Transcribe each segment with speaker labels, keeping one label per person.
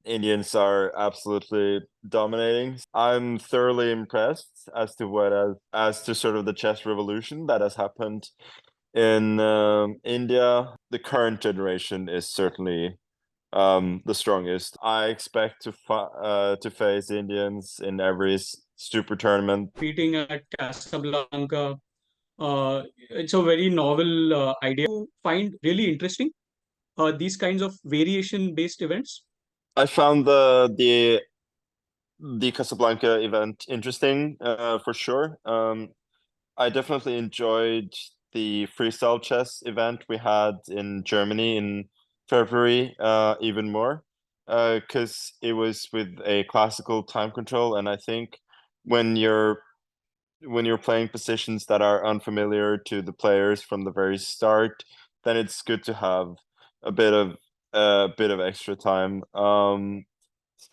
Speaker 1: Indians are absolutely dominating. I'm thoroughly impressed as to as to sort of the chess revolution that has happened in India. The current generation is certainly the strongest. I expect to face Indians in every super tournament.
Speaker 2: Meeting at Casablanca. It's a very novel idea. You find really interesting these kinds of variation-based events.
Speaker 1: I found the Casablanca event interesting, for sure. I definitely enjoyed the freestyle chess event we had in Germany in February, even more, because it was with a classical time control, and I think when you're playing positions that are unfamiliar to the players from the very start, then it's good to have a bit of extra time.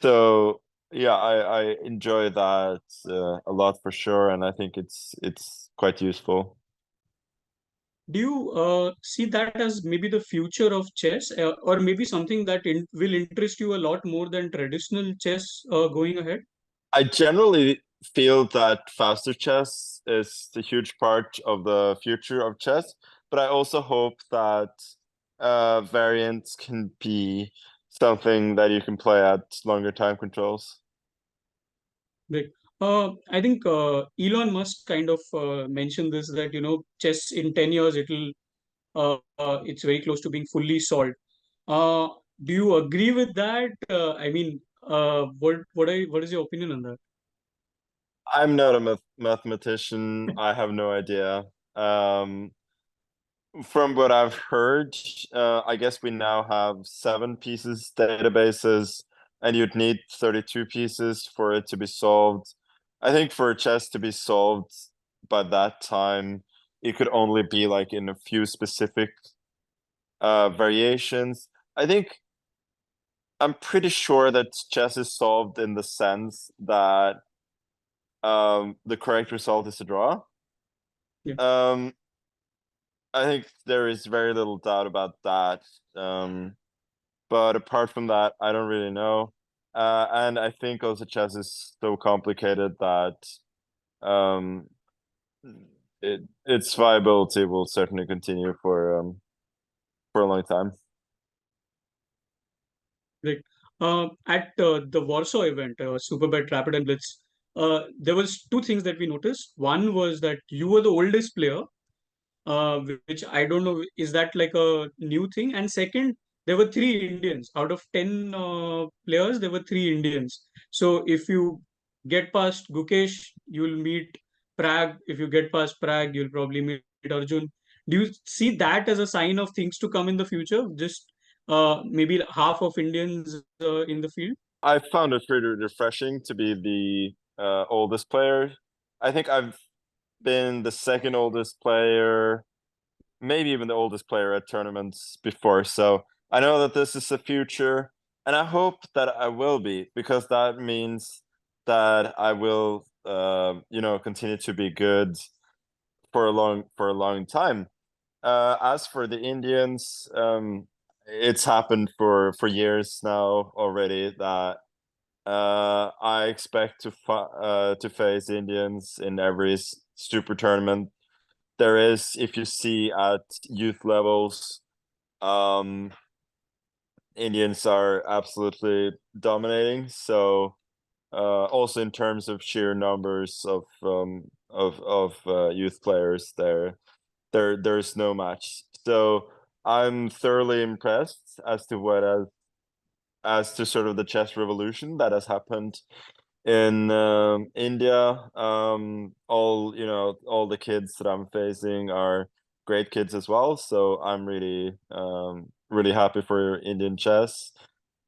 Speaker 1: So yeah, I enjoy that a lot for sure, and I think it's quite useful.
Speaker 2: Do you see that as maybe the future of chess, or maybe something that will interest you a lot more than traditional chess going ahead?
Speaker 1: I generally feel that faster chess is the huge part of the future of chess, but I also hope that variants can be something that you can play at longer time controls.
Speaker 2: Like, I think Elon Musk kind of mentioned this, that chess in 10 years it's very close to being fully solved. Uh, do you agree with that? I mean, what is your opinion on that?
Speaker 1: I'm not a mathematician. I have no idea. Um, from what I've heard, I guess we now have 7 pieces databases, and you'd need 32 pieces for it to be solved. I think for chess to be solved by that time, it could only be like in a few specific variations. I think I'm pretty sure that chess is solved in the sense that the correct result is a draw.
Speaker 2: Yeah.
Speaker 1: Um, I think there is very little doubt about that. But apart from that, I don't really know. And I think also chess is so complicated that um, its viability will certainly continue for a long time.
Speaker 2: Like at the Warsaw event, Superbet Rapid and Blitz, there was two things that we noticed. One was that you were the oldest player, which I don't know, is that like a new thing? And second, there were three Indians out of 10 players. There were three Indians. So if you get past Gukesh, you'll meet Prag. If you get past Prag, you'll probably meet Arjun. Do you see that as a sign of things to come in the future? Just maybe half of Indians in the field.
Speaker 1: I found it pretty refreshing to be the oldest player. I think I've been the second oldest player, maybe even the oldest player at tournaments before. So I know that this is the future, and I hope that I will be, because that means that I will, continue to be good for a long time. As for the Indians, it's happened for years now already that I expect to face Indians in every super tournament there is. If you see at youth levels, um, Indians are absolutely dominating. So also in terms of sheer numbers of youth players, there's no match. So I'm thoroughly impressed as to as to sort of the chess revolution that has happened in India. All the kids that I'm facing are great kids as well. So I'm really happy for Indian chess,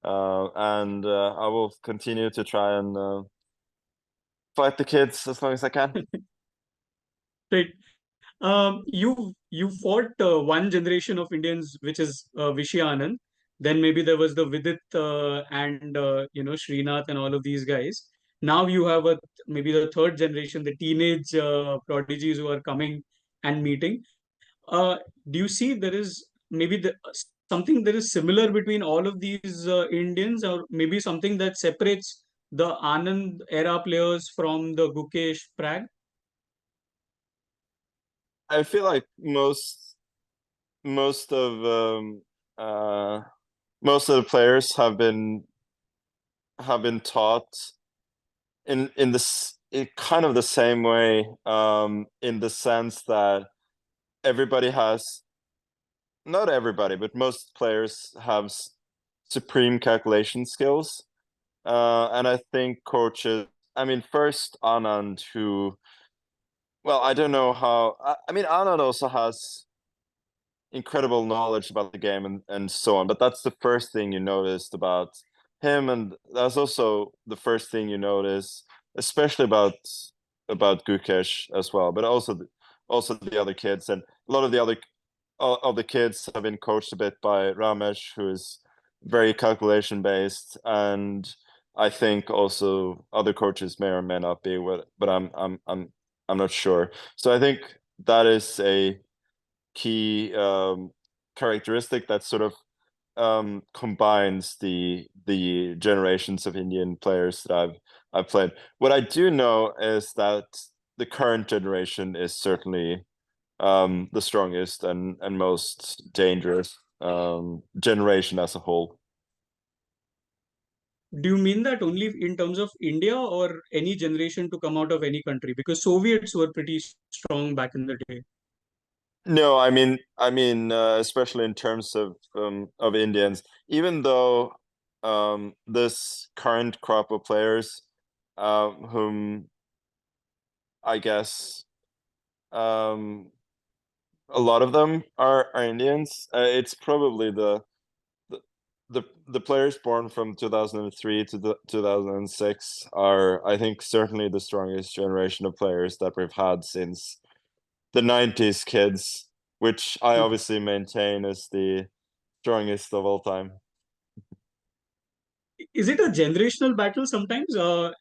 Speaker 1: and I will continue to try and fight the kids as long as I can.
Speaker 2: Right. You fought one generation of Indians, which is Vishy Anand. Then maybe there was the Vidit and Srinath and all of these guys. Now you have maybe the third generation, the teenage prodigies who are coming and meeting. Uh, do you see there is maybe something that is similar between all of these Indians, or maybe something that separates the Anand era players from the Gukesh Pragg?
Speaker 1: I feel like most of uh most of the players have been taught in this kind of the same way, in the sense that everybody has, not everybody, but most players have supreme calculation skills. And I think coaches, I mean, first Anand, who, well, I don't know how, I mean, Anand also has incredible knowledge about the game and so on, but that's the first thing you noticed about him, and that's also the first thing you notice, especially about Gukesh as well, but also the other kids, and a lot of the other of the kids have been coached a bit by Ramesh, who is very calculation based, and I think also other coaches may or may not be, but I'm not sure. So I think that is a key characteristic that sort of combines the generations of Indian players that I've played. What I do know is that the current generation is certainly the strongest and most dangerous generation as a whole.
Speaker 2: Do you mean that only in terms of India or any generation to come out of any country? Because Soviets were pretty strong back in the day.
Speaker 1: No, especially in terms of Indians, even though this current crop of players, whom I guess um, a lot of them are Indians. It's probably the the players born from 2003 to 2006 are, I think, certainly the strongest generation of players that we've had since the 90s kids, which I obviously maintain is the strongest of all time.
Speaker 2: Is it a generational battle sometimes?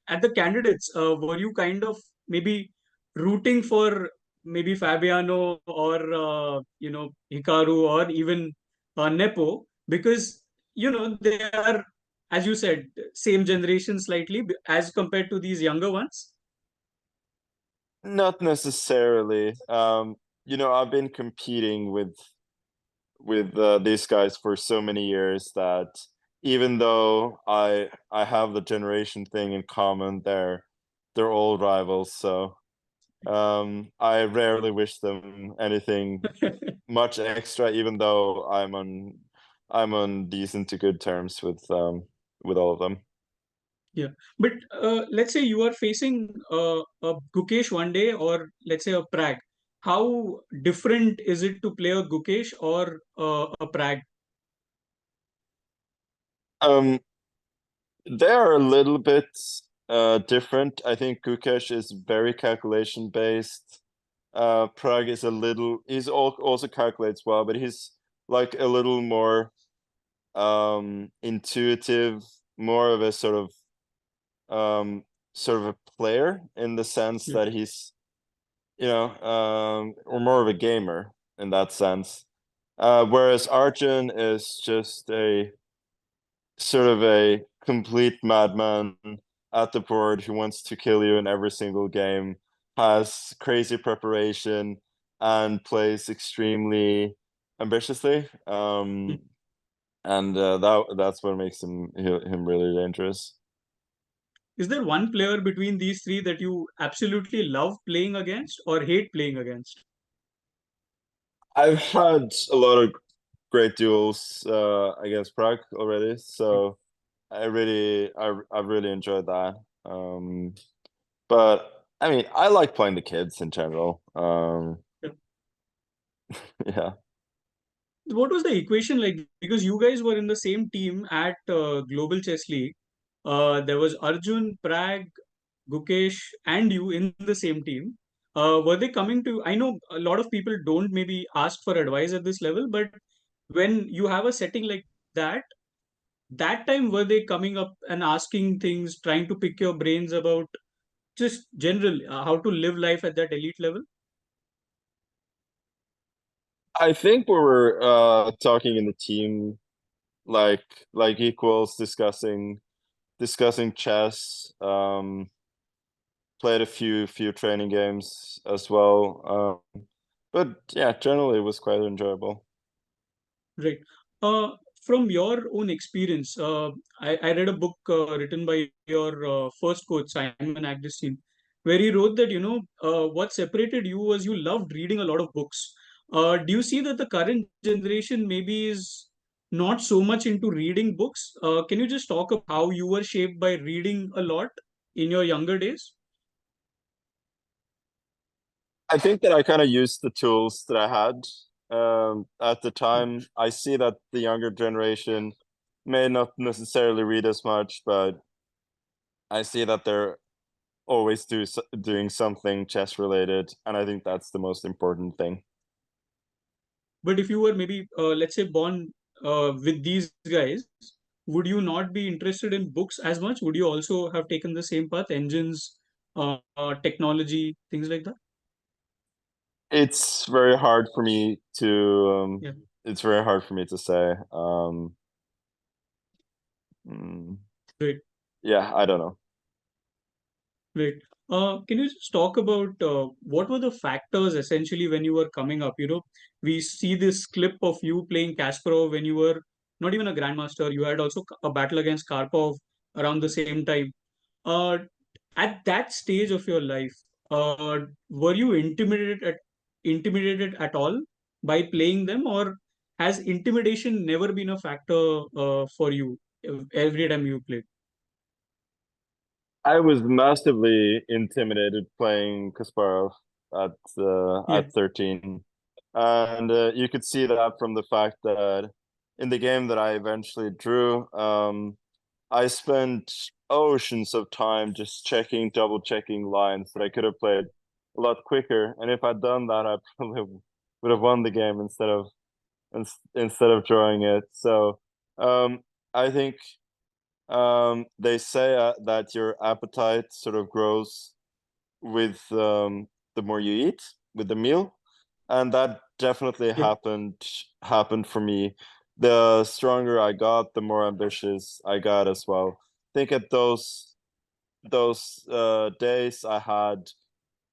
Speaker 2: At the candidates, were you kind of maybe rooting for maybe Fabiano or Hikaru or even Nepo, because they are, as you said, same generation slightly as compared to these younger ones?
Speaker 1: Not necessarily. I've been competing with these guys for so many years that even though I have the generation thing in common, they're all rivals. So I rarely wish them anything much extra, even though I'm on decent to good terms with all of them.
Speaker 2: Yeah, but let's say you are facing a Gukesh one day, or let's say a Pragg. How different is it to play a Gukesh or a Pragg?
Speaker 1: Um, they are a little bit different. I think Gukesh is very calculation based. Prague is a little, also calculates well, but he's like a little more intuitive, more of a sort of a player, in the sense
Speaker 2: Yeah.
Speaker 1: that he's, or more of a gamer in that sense. Whereas Arjun is just a sort of a complete madman at the board who wants to kill you in every single game, has crazy preparation, and plays extremely ambitiously. And that's what makes him really dangerous.
Speaker 2: Is there one player between these three that you absolutely love playing against or hate playing against?
Speaker 1: I've had a lot of great duels against Prague already, so I've really enjoyed that. But I mean, I like playing the kids in general. Yeah.
Speaker 2: What was the equation like? Because you guys were in the same team at Global Chess League. There was Arjun, Pragg, Gukesh, and you in the same team. Were they coming to? I know a lot of people don't maybe ask for advice at this level, but when you have a setting like that, that time were they coming up and asking things, trying to pick your brains about just general how to live life at that elite level?
Speaker 1: I think we were talking in the team like equals, discussing chess. Played a few training games as well. But yeah, generally it was quite enjoyable.
Speaker 2: Right. Uh, from your own experience, I read a book written by your first coach, Simon Agustin, where he wrote that, what separated you was you loved reading a lot of books. Do you see that the current generation maybe is not so much into reading books? Can you just talk about how you were shaped by reading a lot in your younger days?
Speaker 1: I think that I kind of used the tools that I had at the time. I see that the younger generation may not necessarily read as much, but I see that they're always doing something chess related, and I think that's the most important thing.
Speaker 2: But if you were maybe, let's say, born with these guys, would you not be interested in books as much? Would you also have taken the same path, engines, technology, things like that?
Speaker 1: It's very hard for me to
Speaker 2: Yeah,
Speaker 1: say. Mm,
Speaker 2: great,
Speaker 1: yeah, I don't know.
Speaker 2: great. Can you just talk about what were the factors essentially when you were coming up? We see this clip of you playing Kasparov when you were not even a grandmaster. You had also a battle against Karpov around the same time. Uh, at that stage of your life, were you intimidated at all by playing them, or has intimidation never been a factor for you every time you played?
Speaker 1: I was massively intimidated playing Kasparov
Speaker 2: Yeah,
Speaker 1: at 13, and you could see that from the fact that in the game that I eventually drew, I spent oceans of time just double checking lines that I could have played a lot quicker. And if I'd done that, I probably would have won the game instead of drawing it. So I think they say that your appetite sort of grows with the more you eat with the meal, and that definitely
Speaker 2: yeah,
Speaker 1: happened for me. The stronger I got, the more ambitious I got as well. I think at those days, I had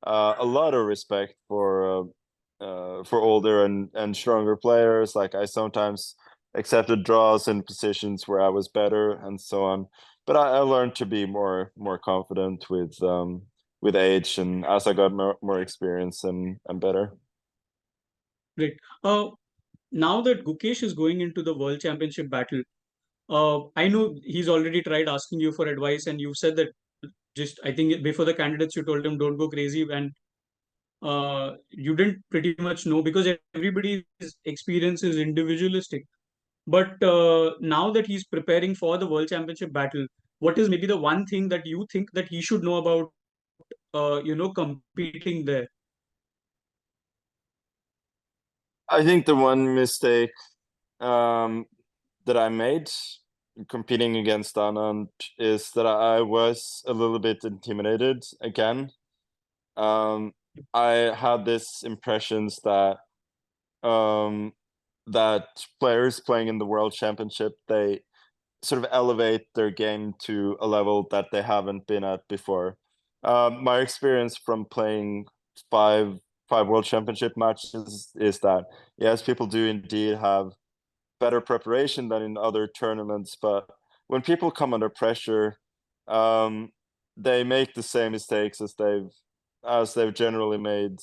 Speaker 1: a lot of respect for older and stronger players. Like I sometimes accepted draws in positions where I was better and so on. But I learned to be more confident with age and as I got more experience and better.
Speaker 2: great. Now that Gukesh is going into the World Championship battle, I know he's already tried asking you for advice, and you said that just I think before the candidates you told him don't go crazy, and you didn't pretty much know because everybody's experience is individualistic. But now that he's preparing for the World Championship battle, what is maybe the one thing that you think that he should know about, competing there?
Speaker 1: I think the one mistake um, that I made competing against Anand is that I was a little bit intimidated again. Um, I had this impressions um, that players playing in the World Championship, they sort of elevate their game to a level that they haven't been at before. My experience from playing five five World Championship matches is that yes, people do indeed have better preparation than in other tournaments, but when people come under pressure, um, they make the same mistakes as they've generally made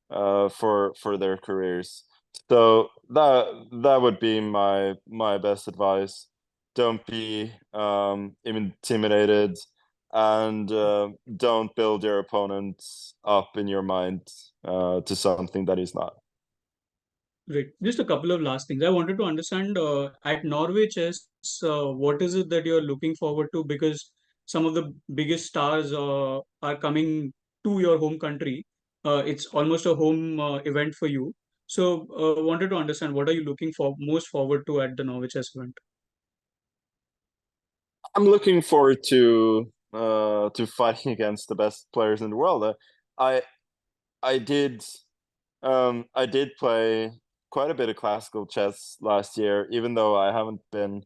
Speaker 1: for their careers. So that would be my best advice. Don't be intimidated, and don't build your opponent up in your mind to something that he's not.
Speaker 2: Right. Just a couple of last things. I wanted to understand at Norway Chess, what is it that you're looking forward to? Because some of the biggest stars are coming to your home country. It's almost a home event for you. So, wanted to understand what are you looking for most forward to at the Norway Chess event?
Speaker 1: I'm looking forward to fighting against the best players in the world. I I did I did play quite a bit of classical chess last year, even though I haven't been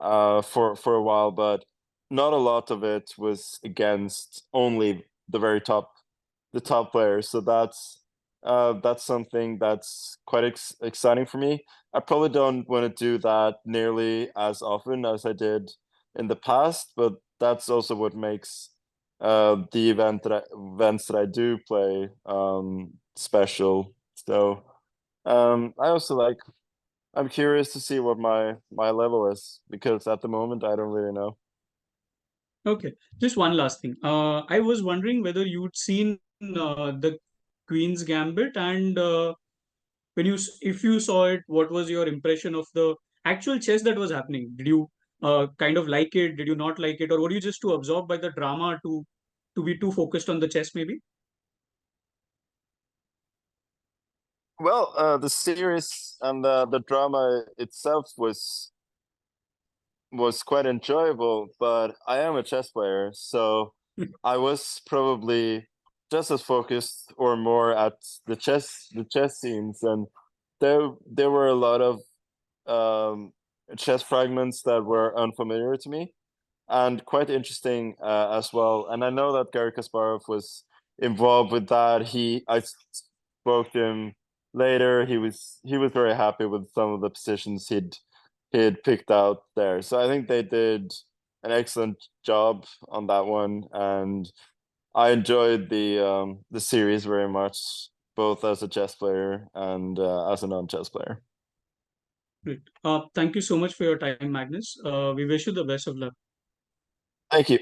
Speaker 1: for a while, but not a lot of it was against only the top players. So that's something that's quite exciting for me. I probably don't want to do that nearly as often as I did in the past, but that's also what makes the events that I do play special. So I also like I'm curious to see what my level is because at the moment I don't really know.
Speaker 2: Okay, just one last thing. I was wondering whether you'd seen the Queen's Gambit, and if you saw it, what was your impression of the actual chess that was happening? Did you kind of like it? Did you not like it, or were you just too absorbed by the drama to be too focused on the chess? Maybe.
Speaker 1: Well, the series and the drama itself was quite enjoyable, but I am a chess player, so I was probably just as focused or more at the chess scenes, and there were a lot of um, chess fragments that were unfamiliar to me and quite interesting as well. And I know that Gary Kasparov was involved with that. I spoke to him later. He was very happy with some of the positions he'd picked out there. So I think they did an excellent job on that one, and I enjoyed the series very much, both as a chess player and as a non-chess player.
Speaker 2: Great. Thank you so much for your time, Magnus. We wish you the best of luck.
Speaker 1: Thank you.